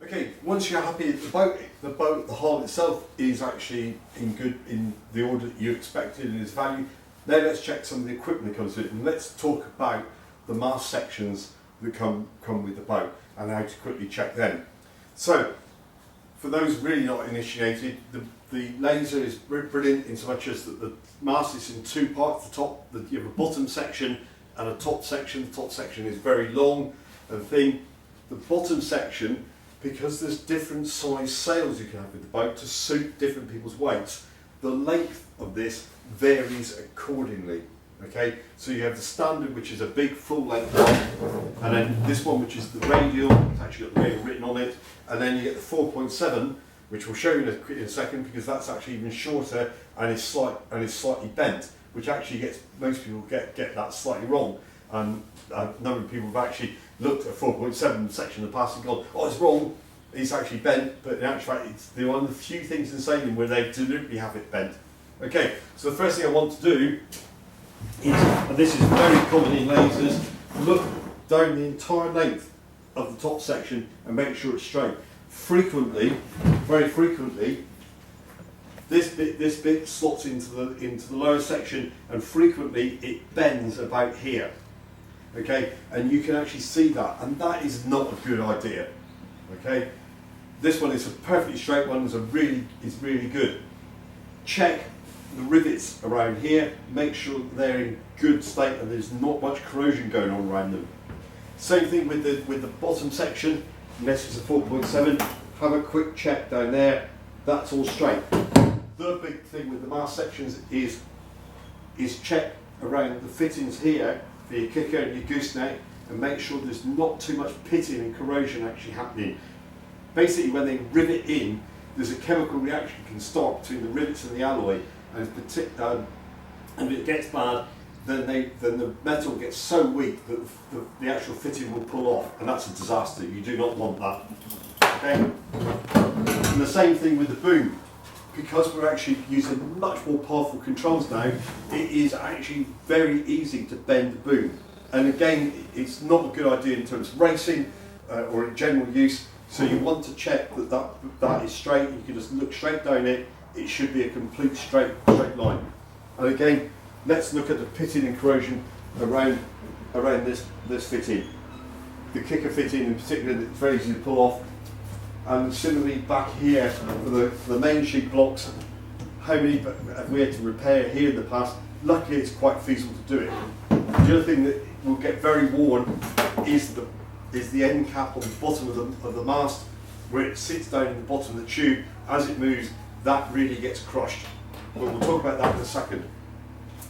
Okay, once you're happy with the hull itself is actually in the order that you expected and its value. Now let's check some of the equipment that comes with it, and let's talk about the mast sections that come with the boat and how to quickly check them. So, for those really not initiated, the laser is brilliant in so much as that the mast is in two parts. You have a bottom section and a top section. The top section is very long and thin. The bottom section, because there's different size sails you can have with the boat to suit different people's weights, the length of this varies accordingly. Okay, so you have the standard, which is a big full length one, and then this one, which is the radial, it's actually got the radial written on it, and then you get the 4.7, which we'll show you in a second, because that's actually even shorter and is slightly bent, which actually most people get that slightly wrong. And a number of people have actually looked at a 4.7 section in the past and gone, oh, it's wrong, it's actually bent, but in actual fact it's one of the few things in sailing where they deliberately have it bent. Okay, so the first thing I want to do is, and this is very common in lasers, look down the entire length of the top section and make sure it's straight. Very frequently, this bit slots into the lower section, and frequently it bends about here. Okay, and you can actually see that, and that is not a good idea. Okay, this one is a perfectly straight one. Is really good. Check the rivets around here. Make sure they're in good state and there's not much corrosion going on around them. Same thing with the bottom section. Unless it's a 4.7, have a quick check down there. That's all straight. The big thing with the mast sections is check around the fittings here for your kicker and your gooseneck, and make sure there's not too much pitting and corrosion actually happening. Basically, when they rivet in, there's a chemical reaction can start between the rivets and the alloy, and if it gets bad, then the metal gets so weak that the actual fitting will pull off, and that's a disaster. You do not want that. Okay? And the same thing with the boom. Because we're actually using much more powerful controls now, it is actually very easy to bend the boom. And again, it's not a good idea in terms of racing or in general use, so you want to check that is straight. You can just look straight down it. It should be a complete straight line. And again, let's look at the pitting and corrosion around this fitting. The kicker fitting in particular, it's very easy to pull off. And similarly back here for the main sheet blocks, how many have we had to repair here in the past? Luckily it's quite feasible to do it. The other thing that will get very worn is the end cap on the bottom of the mast, where it sits down in the bottom of the tube. As it moves, that really gets crushed. But we'll talk about that in a second.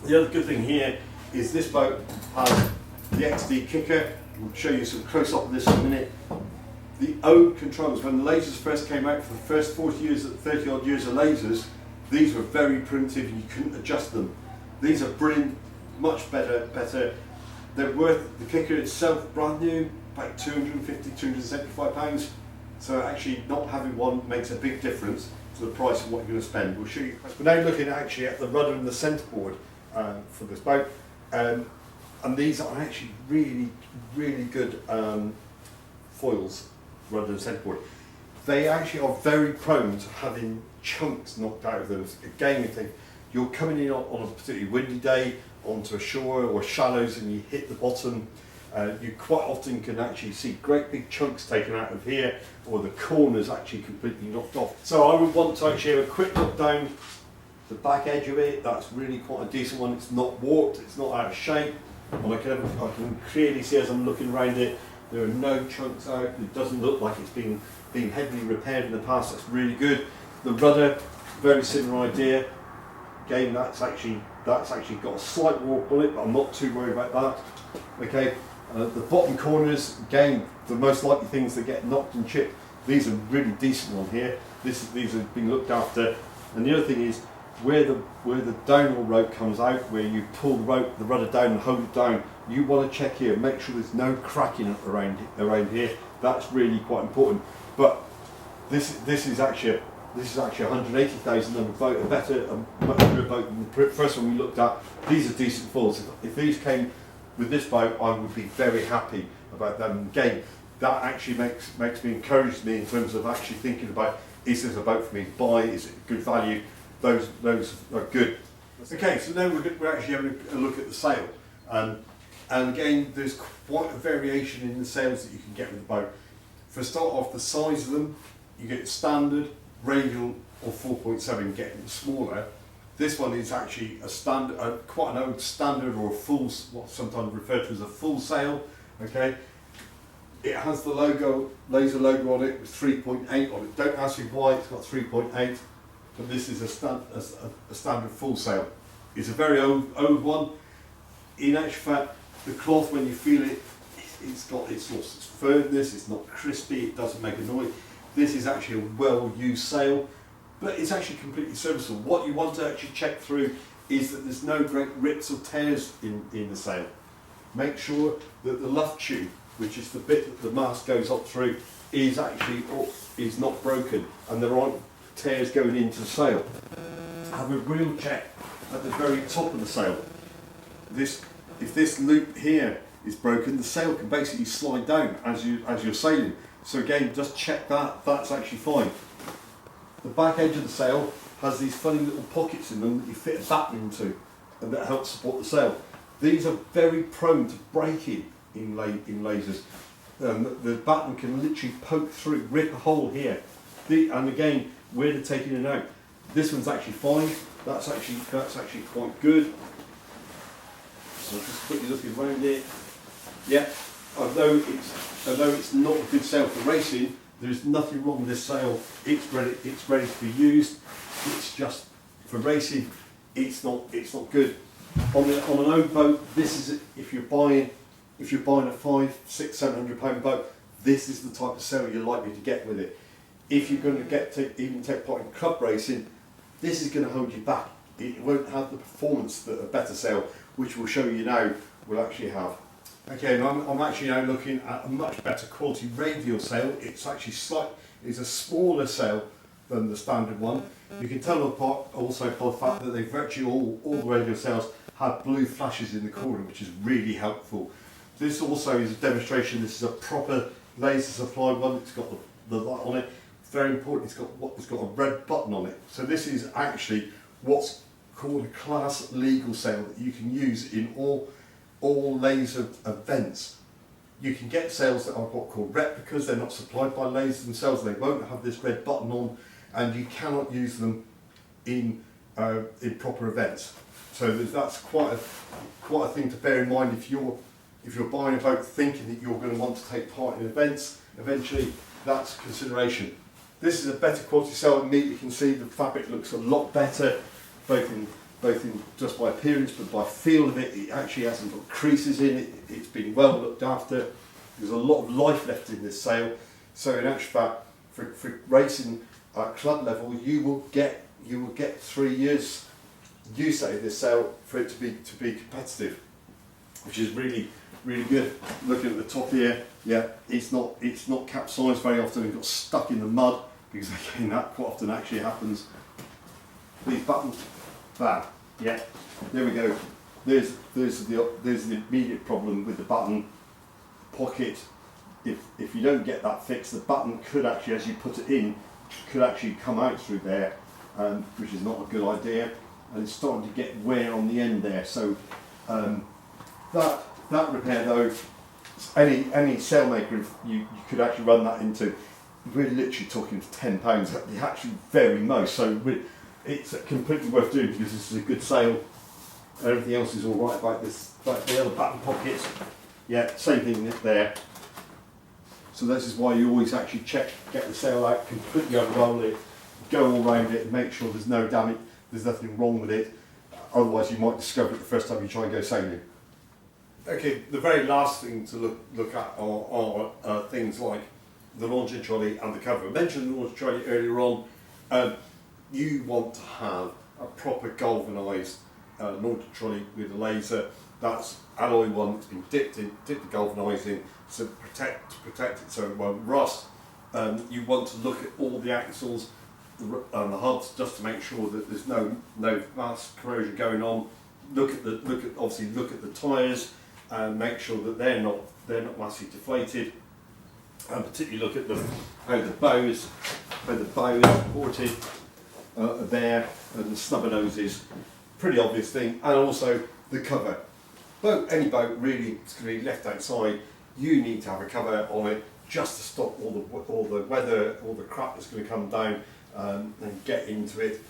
The other good thing here is this boat has the XD kicker. We'll show you some close up of this in a minute. The old controls, when the lasers first came out, for the first 30 odd years of lasers, these were very primitive and you couldn't adjust them. These are brilliant, much better. They're worth, the kicker itself, brand new, about £250, £275. So actually not having one makes a big difference to the price of what you're going to spend. We'll show you. We're now looking actually at the rudder and the centerboard for this boat. And these are actually really good foils. Rudder and centerboard. They actually are very prone to having chunks knocked out of them. Again, if you're coming in on a particularly windy day onto a shore or shallows and you hit the bottom, you quite often can actually see great big chunks taken out of here, or the corners actually completely knocked off. So I would want to actually have a quick look down the back edge of it. That's really quite a decent one. It's not warped, it's not out of shape, and I can clearly see as I'm looking around it, there are no chunks out. It doesn't look like it's been heavily repaired in the past. That's really good. The rudder, very similar idea. Again, that's actually got a slight warp on it, but I'm not too worried about that. Okay, the bottom corners, again, the most likely things that get knocked and chipped. These are really decent on here. These have been looked after. And the other thing is where the downhaul rope comes out, where you pull the rudder down and hold it down. You want to check here, make sure there's no cracking around here. That's really quite important. But this is actually a 180,000 number boat, a much better boat than the first one we looked at. These are decent foils. If these came with this boat, I would be very happy about them. Again, that actually encourages me in terms of actually thinking about, is this a boat for me to buy? Is it good value? Those are good. Okay, so now we're actually having a look at the sail. And again, there's quite a variation in the sails that you can get with the boat. For a start off, the size of them, you get standard, radial, or 4.7, getting smaller. This one is actually a standard, quite an old standard, or a full, what's sometimes referred to as a full sail. Okay, it has the laser logo on it with 3.8 on it. Don't ask me why it's got 3.8, but this is a standard full sail. It's a very old one. In actual fact, the cloth, when you feel it, it's lost its firmness. It's not crispy. It doesn't make a noise. This is actually a well-used sail, but it's actually completely serviceable. What you want to actually check through is that there's no great rips or tears in the sail. Make sure that the luff tube, which is the bit that the mast goes up through, is not broken, and there aren't tears going into the sail. Have a real check at the very top of the sail. If this loop here is broken, the sail can basically slide down as you're sailing. So again, just check that, that's actually fine. The back edge of the sail has these funny little pockets in them that you fit a batten into, and that helps support the sail. These are very prone to breaking in lasers. The batten can literally poke through, rip a hole here. And again, where they're taking it out. This one's actually fine. That's actually quite good. So just quickly looking around it. Yeah, although it's not a good sail for racing, there's nothing wrong with this sail. It's ready to be used. It's just for racing. It's not good. On an old boat, this is if you're buying a £500, £600, £700 boat, this is the type of sail you're likely to get with it. If you're going to even take part in club racing, this is going to hold you back. It won't have the performance that a better sail, which we'll show you now, will actually have. Okay, and I'm actually now looking at a much better quality radial sail. It's actually it's a smaller sail than the standard one. You can tell them apart also by the fact that they virtually all the radial sails have blue flashes in the corner, which is really helpful. This also is a demonstration. This is a proper laser supplied one. It's got the light on it. Very important. It's got a red button on it. So this is actually what's called a class legal sail that you can use in all laser events. You can get sails that are what are called replicas. They're not supplied by lasers themselves. They won't have this red button on, and you cannot use them in proper events. So that's quite a thing to bear in mind if you're buying a boat thinking that you're going to want to take part in events. Eventually, that's a consideration. This is a better quality sail. You can see the fabric looks a lot better, both in just by appearance, but by feel of it. It actually hasn't got creases in it. It's been well looked after. There's a lot of life left in this sail. So in actual fact, for racing at club level, you will get 3 years use out of this sail for it to be competitive, which is really good. Looking at the top here, yeah, it's not capsized very often and got stuck in the mud, because again that quite often actually happens. These buttons, bam, yeah, there we go. There's the immediate problem with the button pocket. If you don't get that fixed, the button could actually, as you put it in, could actually come out through there, which is not a good idea. And it's starting to get wear on the end there. So that repair though, any sailmaker, you could actually run that into, we're literally talking £10 at the actually very most. So it's completely worth doing, because this is a good sail. Everything else is all right about this, like the other button pockets. Yeah, same thing there. So this is why you always actually get the sail out, completely unroll it, go all around it, and make sure there's no damage, there's nothing wrong with it. Otherwise, you might discover it the first time you try and go sailing. Okay, the very last thing to look at are things like the launching trolley and the cover. I mentioned the launching trolley earlier on. You want to have a proper galvanised launching trolley with a laser. That's alloy one that's been dipped the galvanising to protect it so it won't rust. You want to look at all the axles and the hubs just to make sure that there's no mass corrosion going on. Look at the tyres and make sure that they're not massively deflated. and particularly look at how the bows are supported there, and the snubber noses, pretty obvious thing, and also the cover. Any boat really is going to be left outside. You need to have a cover on it just to stop all the weather, all the crap that's going to come down and get into it.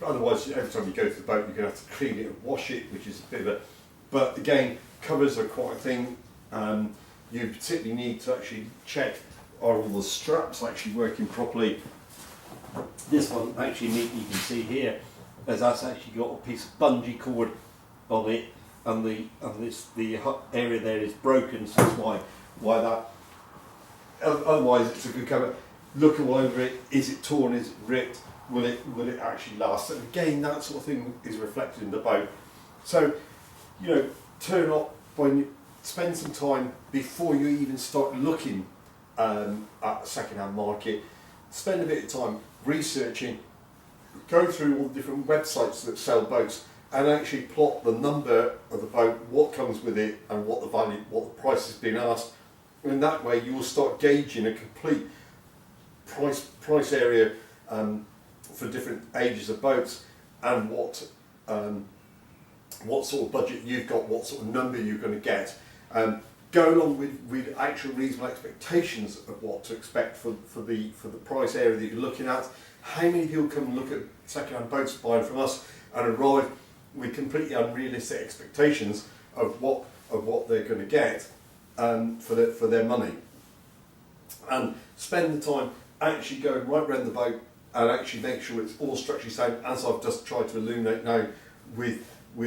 Otherwise, every time you go to the boat, you're going to have to clean it and wash it, which is a bit of a. But again, covers are quite a thing. You particularly need to actually check, are all the straps actually working properly. This one actually neat, you can see here, as that's actually got a piece of bungee cord on it, and the area there is broken, so that's why that. Otherwise, it's a good cover. Look all over it. Is it torn? Is it ripped? Will it actually last? And again, that sort of thing is reflected in the boat. So, turn up when you spend some time before you even start looking at the second-hand market. Spend a bit of time researching, go through all the different websites that sell boats, and actually plot the number of the boat, what comes with it, and what the value, what the price has been asked. And that way, you will start gauging a complete price area for different ages of boats, and what sort of budget you've got, what sort of number you're going to get. Go along with actual reasonable expectations of what to expect for the price area that you're looking at. How many people come and look at second-hand boats buying from us and arrive with completely unrealistic expectations of what they're going to get for their money? And spend the time actually going right around the boat and actually make sure it's all structurally sound, as I've just tried to illuminate now with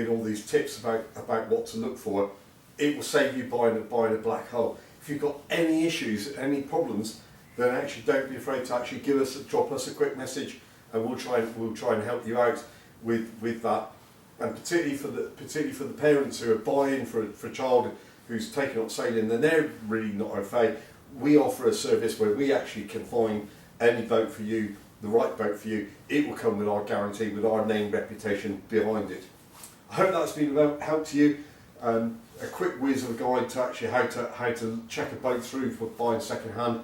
all these tips about what to look for. It will save you buying a black hull. If you've got any issues, any problems, then actually don't be afraid to actually drop us a quick message, and we'll try and help you out with that. And particularly for the parents who are buying for a child who's taken up sailing, then they're really not au fait. We offer a service where we actually can find any boat for you, the right boat for you. It will come with our guarantee, with our name reputation behind it. I hope that's been of help to you. A quick whiz of a guide to actually how to check a boat through for buying second hand.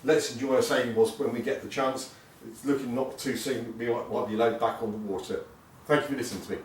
Let's enjoy our sailing whilst when we get the chance. It's looking not too soon, we might be laid back on the water. Thank you for listening to me.